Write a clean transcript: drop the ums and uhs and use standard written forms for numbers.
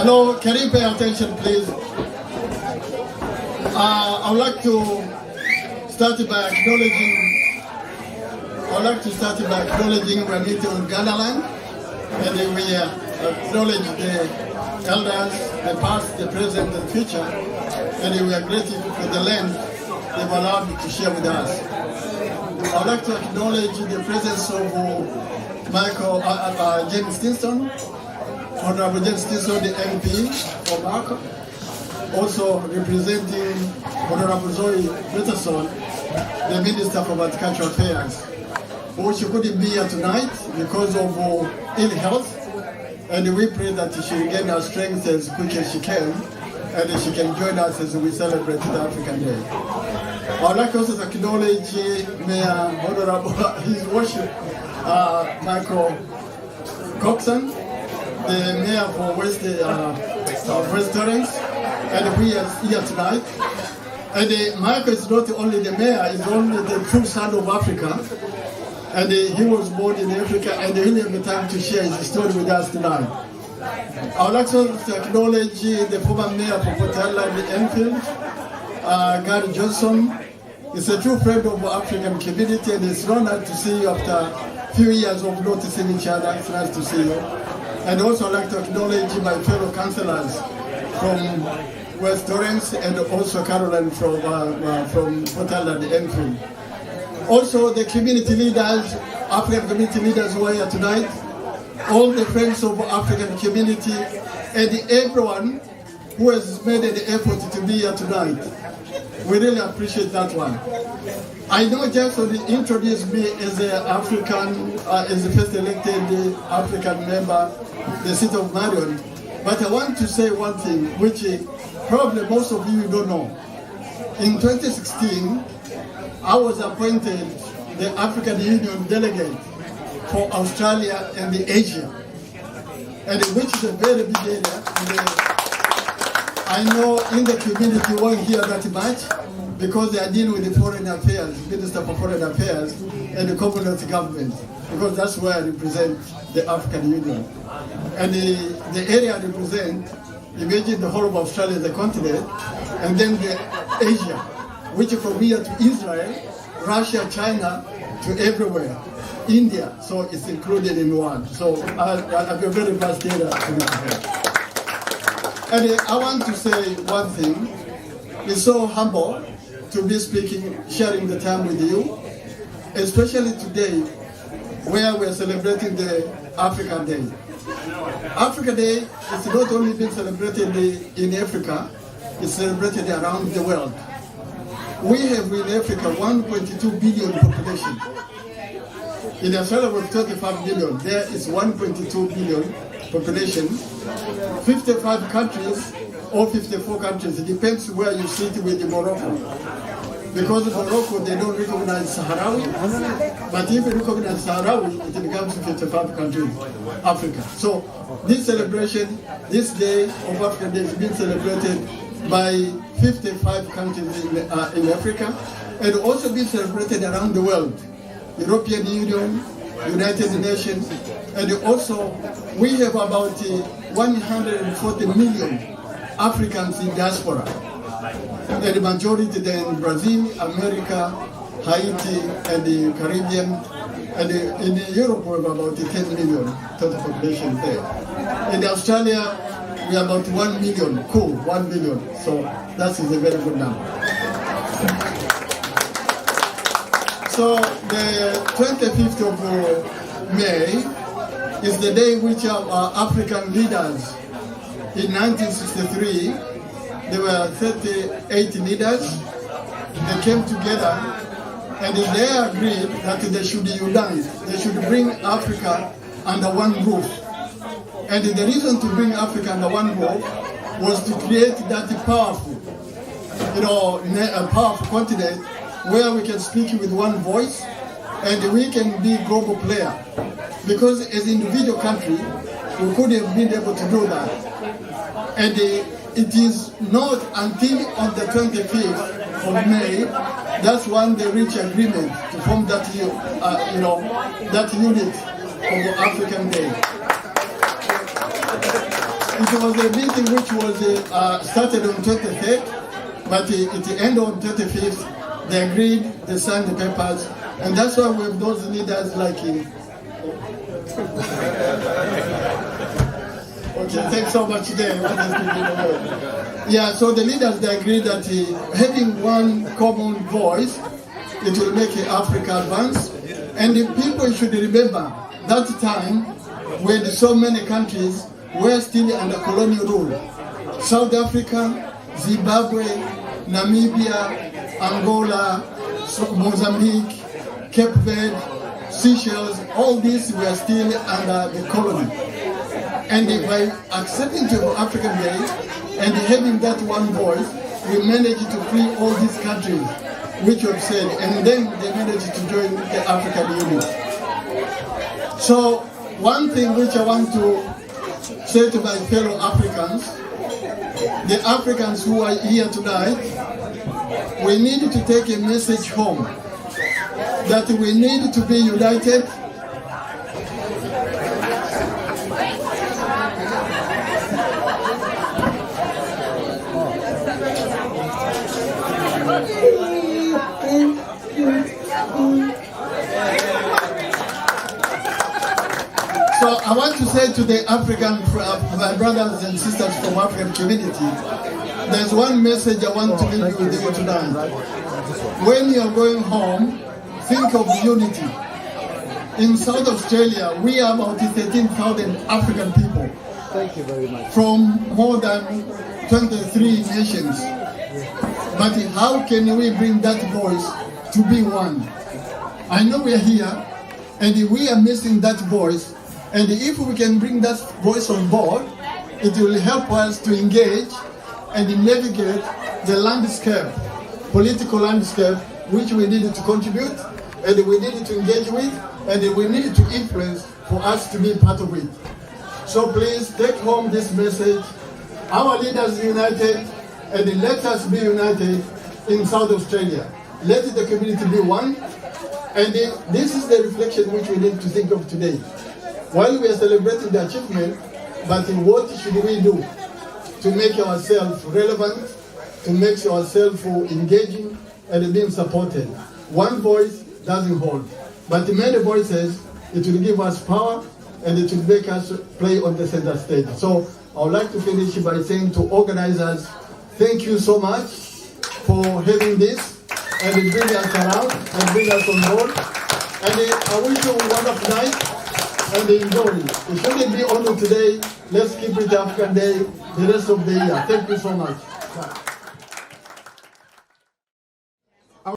Hello, can you pay attention, please? I would like to start by acknowledging we're meeting on Ghana land, and we acknowledge the elders, the past, the present, and future, and we are grateful for the land they've allowed to share with us. I would like to acknowledge the presence of James Stinson, Honorable James Stinson, the MP for Marco, also representing Honorable Zoe Peterson, the Minister for Agricultural Affairs, who she couldn't be here tonight because of ill health, and we pray that she regain her strength as quick as she can, and she can join us as we celebrate the African Day. I would like also to acknowledge Mayor Honorable His Worship Michael Coxon, the Mayor for West Torrens, and we are here tonight. And Michael is not only the mayor, he's only the true son of Africa. And he was born in Africa, and he will have the time to share his story with us tonight. I would like to acknowledge the former mayor for Port Island, Enfield, Gary Johnson. He's a true friend of the African community, and it's honored to see you after a few years of not seeing each other. It's nice to see you. And also I'd like to acknowledge my fellow councillors from West Torrens, and also Caroline from Port Island, Enfield. Also the community leaders, African community leaders who are here tonight, all the friends of African community, and everyone who has made an effort to be here tonight. We really appreciate that one. I know Jackson introduced me as an African, as the first elected African member, the seat of Marion. But I want to say one thing, which probably most of you don't know. In 2016, I was appointed the African Union delegate for Australia and the Asia, and which is a very big area. I know in the community won't hear that much because they are dealing with the foreign affairs, Minister for Foreign Affairs, and the Commonwealth government, because that's where I represent the African Union. And the area I represent, imagine the whole of Australia, the continent, and then the Asia, which from here to Israel, Russia, China, to everywhere, India, so it's included in one. So I have a very vast area to represent. And I want to say one thing. It's so humble to be speaking, sharing the time with you, especially today, where we're celebrating the African Day. Africa Day is not only being celebrated in Africa, it's celebrated around the world. We have in Africa 1.2 billion population. In Australia with 25 billion, there is 1.2 billion population. 55 countries or 54 countries, it depends where you sit with Morocco. Because in Morocco they don't recognize Sahrawi, but if you recognize Sahrawi, it becomes 55 countries, Africa. So this celebration, this day of African Day is being celebrated by 55 countries in Africa, and also being celebrated around the world. European Union, United Nations, and also we have about 140 million Africans in diaspora. And the majority then in Brazil, America, Haiti, and the Caribbean, and in Europe we have about 10 million total population there. In Australia, we are about 1 million, cool, 1 million. So that is a very good number. So the 25th of May is the day which our African leaders in 1963, there were 38 leaders, they came together and they agreed that they should unite, they should bring Africa under one roof. And the reason to bring Africa under one roof was to create that powerful, a powerful continent where we can speak with one voice and we can be global player. Because as individual country, we couldn't have been able to do that. And it is not until on the 25th of May, that's when they reach agreement to form that, that unit of African Day. it was a meeting which was started on 23rd, but it ended on 25th. They agreed, they signed the papers, and that's why we have those leaders like him. Okay, thanks so much there. Yeah, so the leaders, they agreed that having one common voice, it will make Africa advance. And the people should remember that time when so many countries were still under colonial rule. South Africa, Zimbabwe, Namibia, Angola, Mozambique, Cape Verde, Seychelles, all these were still under the colony. And by accepting the African way and having that one voice, we managed to free all these countries, which you have said, and then they managed to join the African Union. So one thing which I want to say to my fellow Africans, the Africans who are here tonight, we need to take a message home that we need to be united. So I want to say to the African, my brothers and sisters from African community, there's one message I want to leave you with you tonight. When you're going home, think of unity. In South Australia, we are about 13,000 African people. Thank you very much. From more than 23 nations. But how can we bring that voice to be one? I know we are here, and we are missing that voice. And if we can bring that voice on board, it will help us to engage and navigate the landscape, political landscape, which we needed to contribute, and we needed to engage with, and we needed to influence for us to be part of it. So please take home this message. Our leaders united, and let us be united in South Australia. Let the community be one, and this is the reflection which we need to think of today. While we are celebrating the achievement, but what should we do to make ourselves relevant, to make ourselves engaging and being supported? One voice doesn't hold, but many voices, it will give us power and it will make us play on the center stage. So I would like to finish by saying to organizers, thank you so much for having this and bring us around and bring us on board. And I wish you a wonderful night. And enjoy. It shouldn't be only today. Let's keep it African Day the rest of the year. Thank you so much.